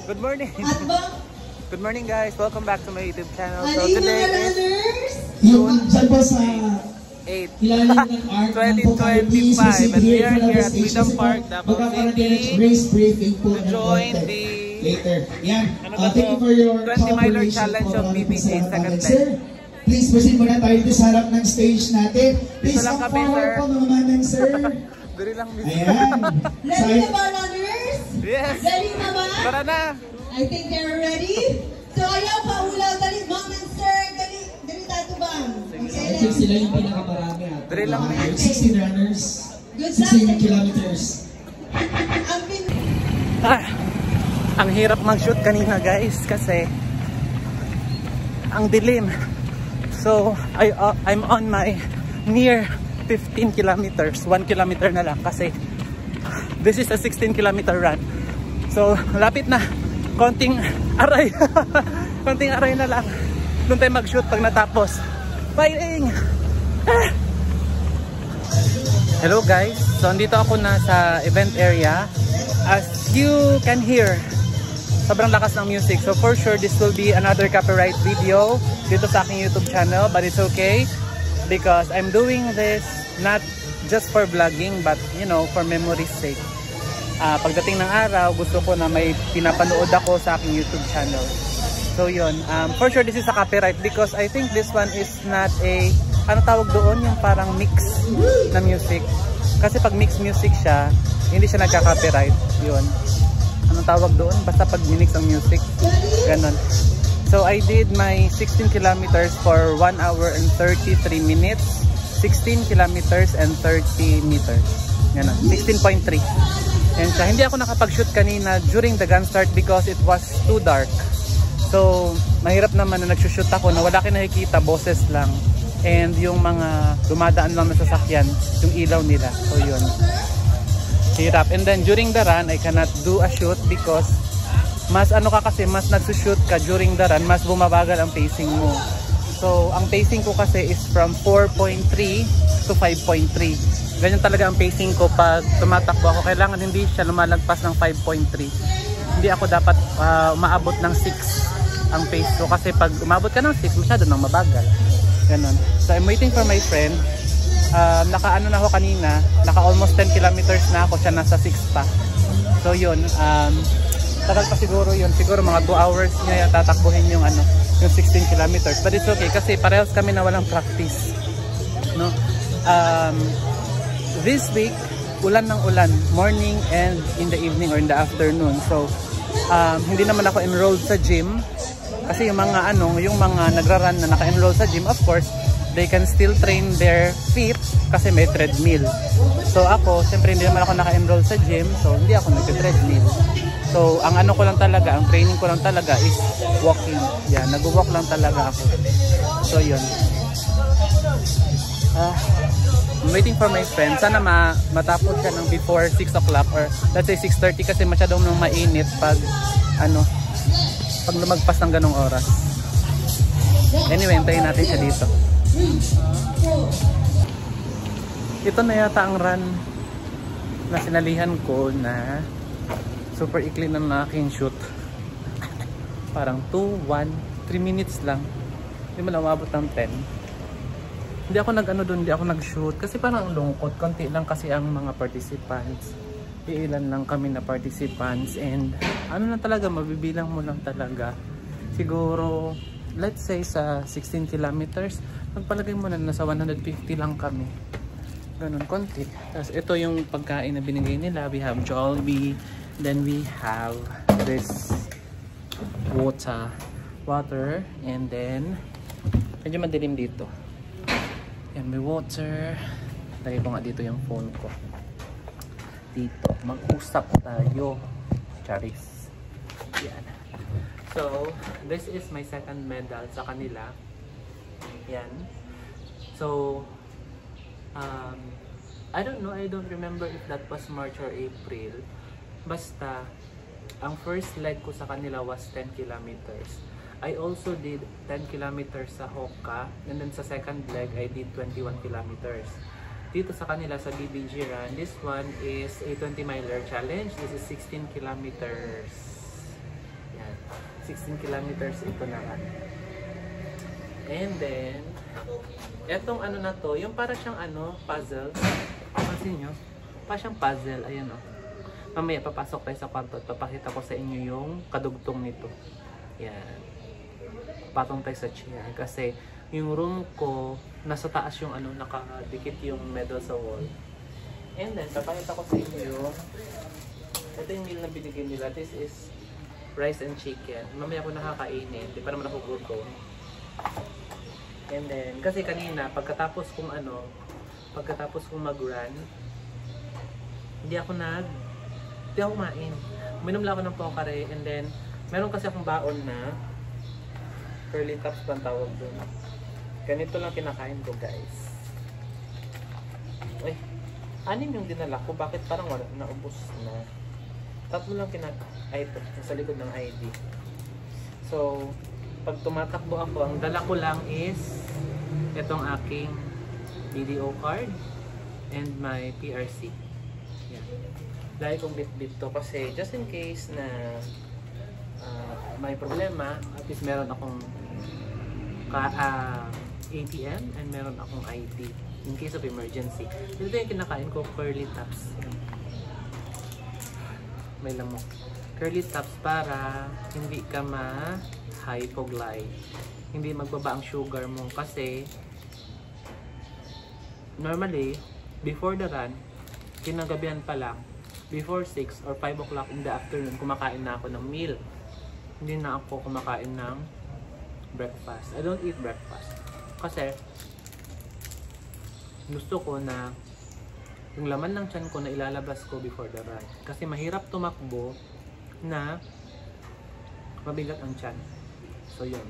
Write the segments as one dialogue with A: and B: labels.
A: Good morning. Good morning guys. Welcome back to my YouTube channel. So
B: Halika
A: today
B: na,
A: is
B: yung dyan po sa
A: 8,
B: ilalim ng art ng
A: 2025 and we are here at Freedom Park, Davao City
B: race briefing po
A: to join the
B: later. Yan.
A: Ano
B: Thank you for your
A: 20-miler challenge of PBJ second leg.
B: Please proceed muna tayo dito sa harap ng stage natin. Please
A: lang
B: come
A: kami,
B: forward
A: sir.
B: po mga manang sir.
A: Dali lang, miss.
B: Ayan.
C: Ready na ba, runners?
A: Yes.
C: Ready na ba?
A: Tara na.
C: I think they're ready. So ayaw pa ulaw, dali, mom and sir, dali tayo ba?
B: I think sila yung pinakamarami at
A: Dali lang, miss.
B: 16 runners,
C: Good luck.
B: 16 kilometers.
A: Ang hirap mag-shoot kanina guys kasi ang dilim. So I'm on my near 15 kilometers. 1 kilometer na lang kasi this is a 16-kilometer run. So lapit na. Konting aray. Konting aray na lang. Doon tayo mag-shoot pag natapos. Fighting! Hello guys. So andito ako na sa event area. As you can hear, sobrang lakas ng music. So for sure this will be another copyright video dito sa aking YouTube channel, but it's okay because I'm doing this not just for vlogging but you know, for memory's sake. Pagdating ng araw, gusto ko na may pinapanood ako sa aking YouTube channel. So yun, for sure this is a copyright because I think this one is not a, ano tawag doon, yung parang mix na music. Kasi pag mix music siya, hindi siya nagka-copyright. Yun. Anong tawag doon? Basta pag minix ang music. Ganon. So I did my 16 kilometers for 1 hour and 33 minutes. 16 kilometers and 30 meters. Ganon. 16.3. And siya, hindi ako nakapag-shoot kanina during the gun start because it was too dark. So mahirap naman na nag-shoot ako na wala kang nakikita, boses lang. And yung mga dumadaan lang na sasakyan, yung ilaw nila. So yun. Hirap. And then during the run, I cannot do a shoot because mas ano ka kasi, mas nagsushoot ka during the run, mas bumabagal ang pacing mo. So ang pacing ko kasi is from 4.3 to 5.3. Ganyan talaga ang pacing ko pag tumatakbo ako. Kailangan hindi siya lumalagpas ng 5.3. Hindi ako dapat umaabot ng 6 ang pace ko. Kasi pag umabot ka ng 6, masyado nang mabagal. Ganon. So I'm waiting for my friend. Naka-ano na ako kanina. Naka almost 10 kilometers na ako. Siya nasa 6 pa. So yun. Tagal pa siguro yun. Siguro mga 2 hours niya tatakbuhin yung, ano, yung 16 kilometers. But it's okay kasi parehas kami na walang practice. No? This week, ulan ng ulan. Morning and in the evening or in the afternoon. So hindi naman ako enrolled sa gym. Kasi yung mga ano, yung mga nagra-run na naka-enroll sa gym, of course, they can still train their feet kasi may treadmill. So ako, siyempre hindi naman ako naka-enroll sa gym, so hindi ako nag-treadmill. So ang ano ko lang talaga, ang training ko lang talaga is walking. Yan, nag-walk lang talaga ako. So yun. I'm waiting for my friend. Sana matapos siya ng before 6 o'clock or let's say 6:30 kasi masyadong nung mainit pag ano, pag lumagpas ng ganong oras. Anyway, hintayin natin siya dito. Ito na yata ang run na sinalihan ko na super ikli na aking shoot. Parang 2, 1, 3 minutes lang. Hindi mo lang umabot ng 10. Hindi ako nag-ano doon, hindi ako nag-shoot. Kasi parang lungkot. Konti lang kasi ang mga participants. Iilan lang kami na participants and ano lang talaga, mabibilang mo lang talaga. Siguro let's say sa 16 kilometers magpalagay mo na nasa 150 lang kami, ganun, konti. Tapos ito yung pagkain na binigay nila. We have Jollibee, then we have this water, and then medyo madilim dito. Yan, may water. Lagay ko nga dito yung phone ko. Dito, mag-usap tayo. Charis. Yan. So, this is my second medal sa kanila. Yan. So, I don't know, I don't remember if that was March or April. Basta, ang first leg ko sa kanila was 10 kilometers. I also did 10 kilometers sa Hoka, and then sa second leg, I did 21 kilometers. dito sa kanila sa BBG Run. This one is a 20-miler challenge. This is 16 kilometers. Yan. 16 kilometers ito na run. And then, etong ano na to, yung para siyang ano, puzzle. Pansin nyo? Para siyang puzzle. Ayan o. Mamaya, papasok tayo sa kwarto at papakita ko sa inyo yung kadugtong nito. Yan. Patong tayo sa chair. Kasi, yung room ko, nasa taas yung ano, nakadikit yung medal sa wall. And then, papakita ko sa inyo yung ito yung meal na binigay nila. This is rice and chicken. Mamaya ako nakakainin. Di pa naman ako gutom. And then, kasi kanina, pagkatapos kong mag-run, hindi ako kumain. Uminom lang ako ng Pocari. And then, meron kasi akong baon na curly tops pang tawag dun. Ganito lang kinakain ko, guys. Uy, 6 yung dinala ko. Bakit parang wala, naubos na? 3 lang ito, sa likod ng ID. So, pag tumatakbo ako, ang dala ko lang is itong aking BDO card and my PRC. Yan. Dahil kong bit-bit to kasi just in case na may problema, at least meron akong ATM and meron akong ID in case of emergency. Ito yung kinakain ko, curly tops. May lamok. Curly tops para hindi ka ma-hypoglyce. Hindi magbaba ang sugar mo kasi normally, before the run, kinagabihan pa lang, before 6 or 5 o'clock in the afternoon, kumakain na ako ng meal. Hindi na ako kumakain ng breakfast. I don't eat breakfast. Kasi, gusto ko na yung laman ng tiyan ko na ilalabas ko before the run. Kasi mahirap tumakbo na mabigat ang tiyan. So, yun.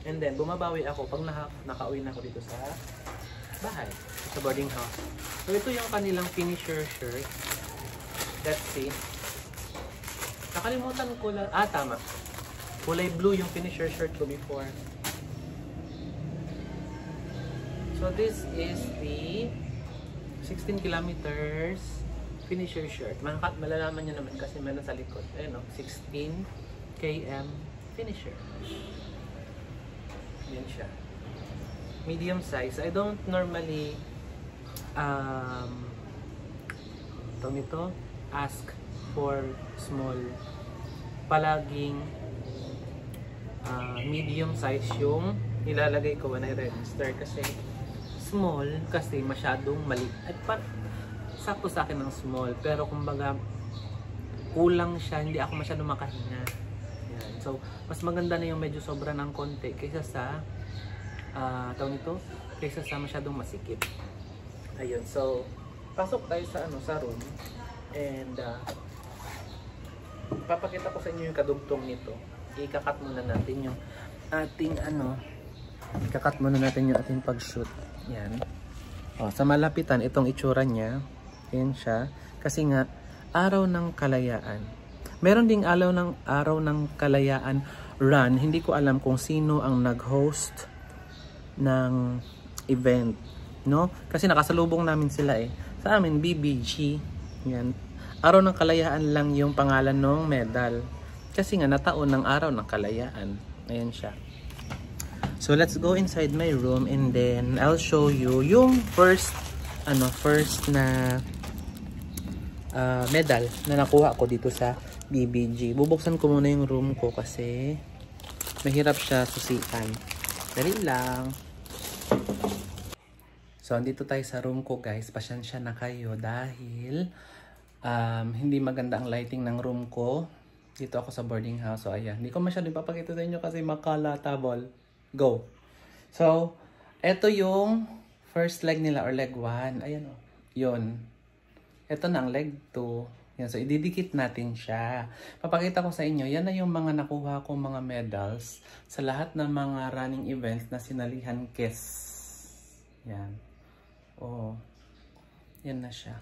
A: And then, bumabawi ako pag nakauwi na ako dito sa bahay. Sa boarding house. So, ito yung kanilang finisher shirt. Let's see. Nakalimutan ko lang. Tama. Kulay blue yung finisher shirt ko before. So, this is the 16 kilometers finisher shirt. Malalaman nyo naman kasi meron sa likod. Ayun o, 16 km finisher. Yan siya. Medium size. I don't normally ask for small. Palaging medium size yung nilalagay ko when I register kasi small kasi masyadong maliit. At sakto sa akin ng small, pero kumbaga kulang siya, hindi ako masyadong makahinga. Yan. So, mas maganda na yung medyo sobra ng konti kaysa sa kaysa sa masyadong masikip. Ayun. So, pasok tayo sa room and papakita ko sa inyo yung kadugtong nito. Ikakat muna natin yung ating ikakat muna natin yung ating pag-shoot. Yan. O, sa malapitan, itong itsura niya. Yan siya. Kasi nga, araw ng kalayaan. Meron ding araw ng kalayaan run. Hindi ko alam kung sino ang nag-host ng event. No? Kasi nakasalubong namin sila eh. Sa amin, BBG. Yan. Araw ng kalayaan lang yung pangalan ng medal. Kasi nga, nataon ng araw ng kalayaan. Ayan siya. So let's go inside my room and then I'll show you yung first na medal na nakuha ko dito sa BBG. Bubuksan ko muna yung room ko kasi mahirap siya susian. Dali lang. So andito tayo sa room ko, guys. Pasensya na kayo dahil hindi maganda ang lighting ng room ko. Dito ako sa boarding house. So ayan, hindi ko masyadong ipapakita sa inyo kasi makalatable. Go. So, eto yung first leg nila or leg 1. Ayan o. Yun. Eto na ang leg 2. Yan. So, ididikit natin siya. Papakita ko sa inyo, yan na yung mga nakuha kong mga medals sa lahat ng mga running events na sinalihan KES. Yan. Oo. Yan na siya.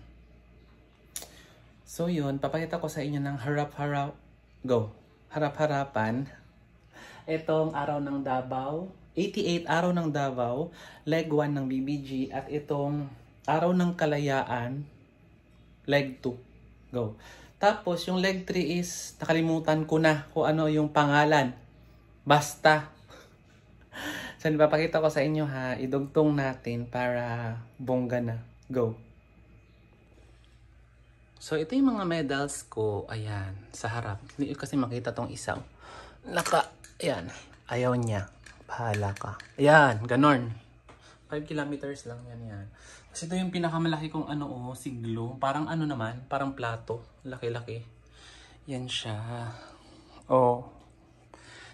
A: So, yun. Papakita ko sa inyo ng harap-harap. Go. Harap-harapan. Itong araw ng Davao, 88 araw ng Davao, leg 1 ng BBG, at itong araw ng Kalayaan, leg 2. Go. Tapos, yung leg 3 is, nakalimutan ko na kung ano yung pangalan. Basta. So, ipapakita ko sa inyo ha. Idugtong natin para bongga na. Go. So, ito yung mga medals ko. Ayan, sa harap. Hindi kasi makita tong isang. Ayan. Ayaw niya. Bahala ka. Ayan, ganon. 5 kilometers lang yan. Kasi ito yung pinakamalaki kong siglo. Parang naman, parang plato. Laki-laki. Yan siya. Oh.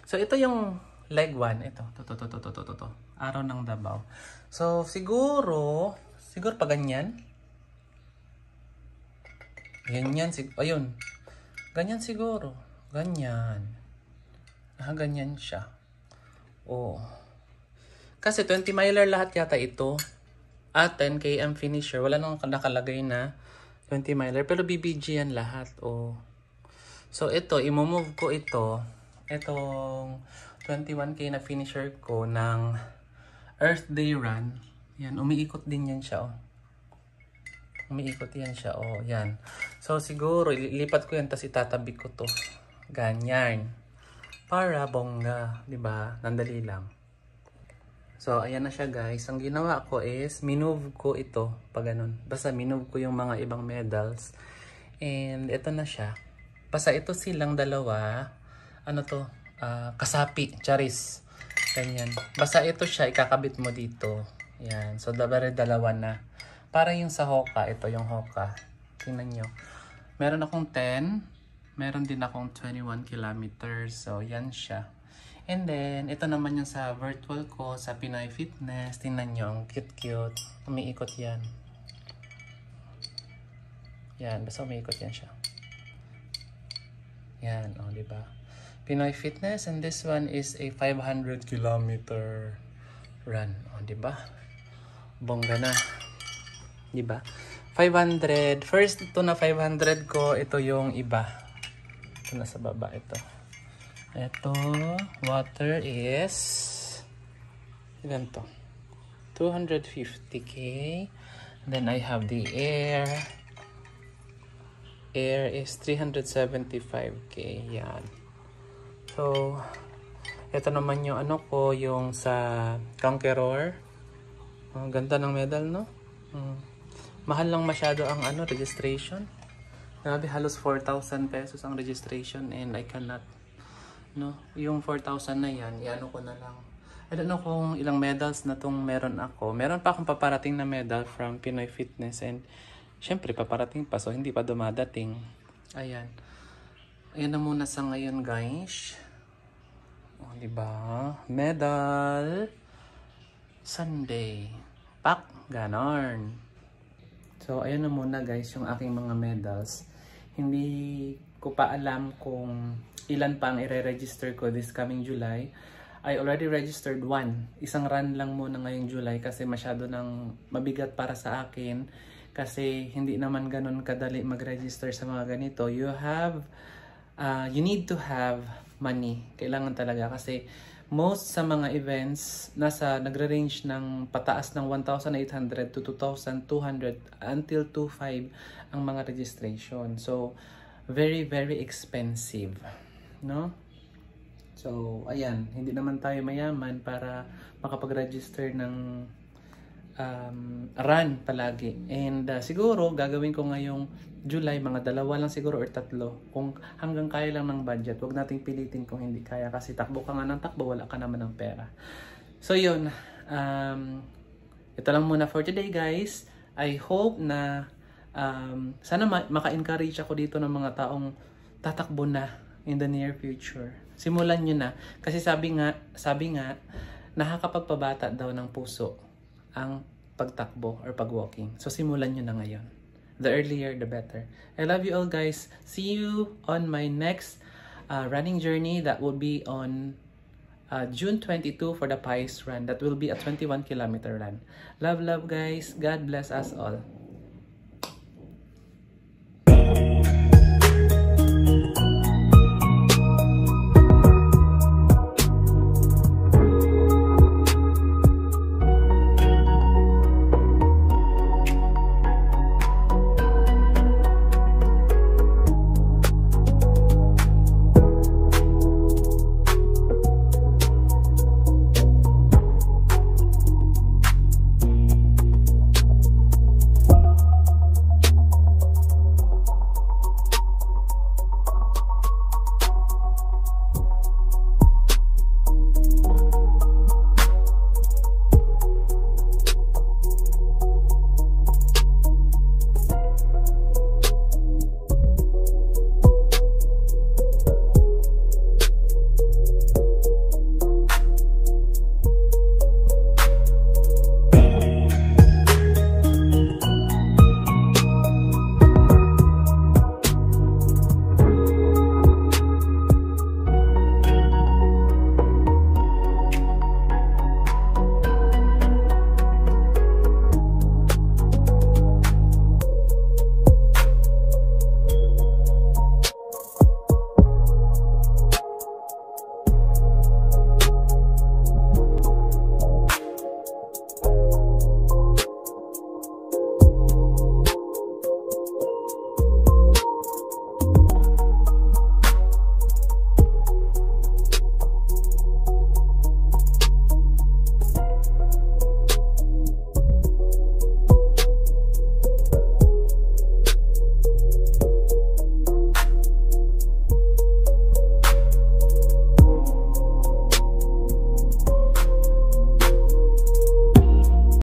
A: So, ito yung leg 1. Ito. To. Araw ng Davao. So, siguro pa ganyan. Ganyan. Ayun. Ganyan siguro. Ganyan. Ganyan siya. Oh. Kasi 20 miler lahat yata ito. At 10 km finisher. Wala nang nakalagay na 20 miler. Pero BBG yan lahat. Oh. So ito, imomove ko ito. Itong 21k na finisher ko ng Earth Day Run. Yan, umiikot din yan siya. Oh. Umiikot yan siya. Oh, yan. So siguro, ilipat ko yan. Tapos itatabi ko to. Ganyan. Para bongga. Diba? Nandali lang. So, ayan na siya guys. Ang ginawa ko is, minove ko ito. Pag ganun. Basta minove ko yung mga ibang medals. And, ito na siya. Basta ito silang dalawa. Kasapi. Charis. Ganyan. Basta ito siya, ikakabit mo dito. Ayan. So, dalawa na. Para yung sa Hoka. Ito yung Hoka. Tingnan nyo. Meron akong 10. Meron din akong 21 kilometers. So, yan siya. And then, ito naman yung sa virtual ko, sa Pinoy Fitness. Tingnan nyo, ang cute-cute. Umiikot yan. Yan, basta umiikot yan siya. Yan, o, diba? Pinoy Fitness, and this one is a 500 kilometer run. O, diba? Bongga na. Diba? 500. First, ito na 500 ko. Ito yung iba. Ito na sa baba, ito. Ito, water is, ilan to? 250k. Then I have the air. Air is 375k. Yan. So, ito naman yung ko, yung sa Conqueror. Ang ganda ng medal, no? Mahal lang masyado ang registration. Grabe, halos 4,000 pesos ang registration and I cannot. No, yung 4,000 na yan, ko na lang. I don't know kung ilang medals na tong meron ako. Meron pa akong paparating na medal from Pinoy Fitness and syempre paparating pa, so hindi pa dumadating. Ayan. Ayan na muna sa ngayon, guys. O, diba? Medal Sunday. Pak, ganon. So, ayan na muna, guys, yung aking mga medals. Hindi ko pa alam kung ilan pa ang i-register ko this coming July. I already registered one. Isang run lang muna ngayong July kasi masyado nang mabigat para sa akin. Kasi hindi naman ganun kadali mag-register sa mga ganito. You need to have money. Kailangan talaga kasi most sa mga events nagre-range ng pataas ng 1,800 to 2,200 until 2,500 ang mga registration. So, very, very expensive. No? So, ayan. Hindi naman tayo mayaman para makapag-register ng run palagi. And siguro, gagawin ko ngayong July, mga 2 lang siguro or 3. Kung hanggang kaya lang ng budget. Huwag nating pilitin kung hindi kaya. Kasi takbo ka nga ng takbo, wala ka naman ng pera. So, yun. Ito lang muna for today, guys. I hope na sana maka-encourage ako dito ng mga taong tatakbo na in the near future. Simulan nyo na. Kasi sabi nga, nakakapagpabata daw ng puso ang pagtakbo or pag-walking. So, simulan nyo na ngayon. The earlier, the better. I love you all, guys. See you on my next running journey. That will be on June 22 for the Pies Run. That will be a 21 kilometer run. Love, guys. God bless us all.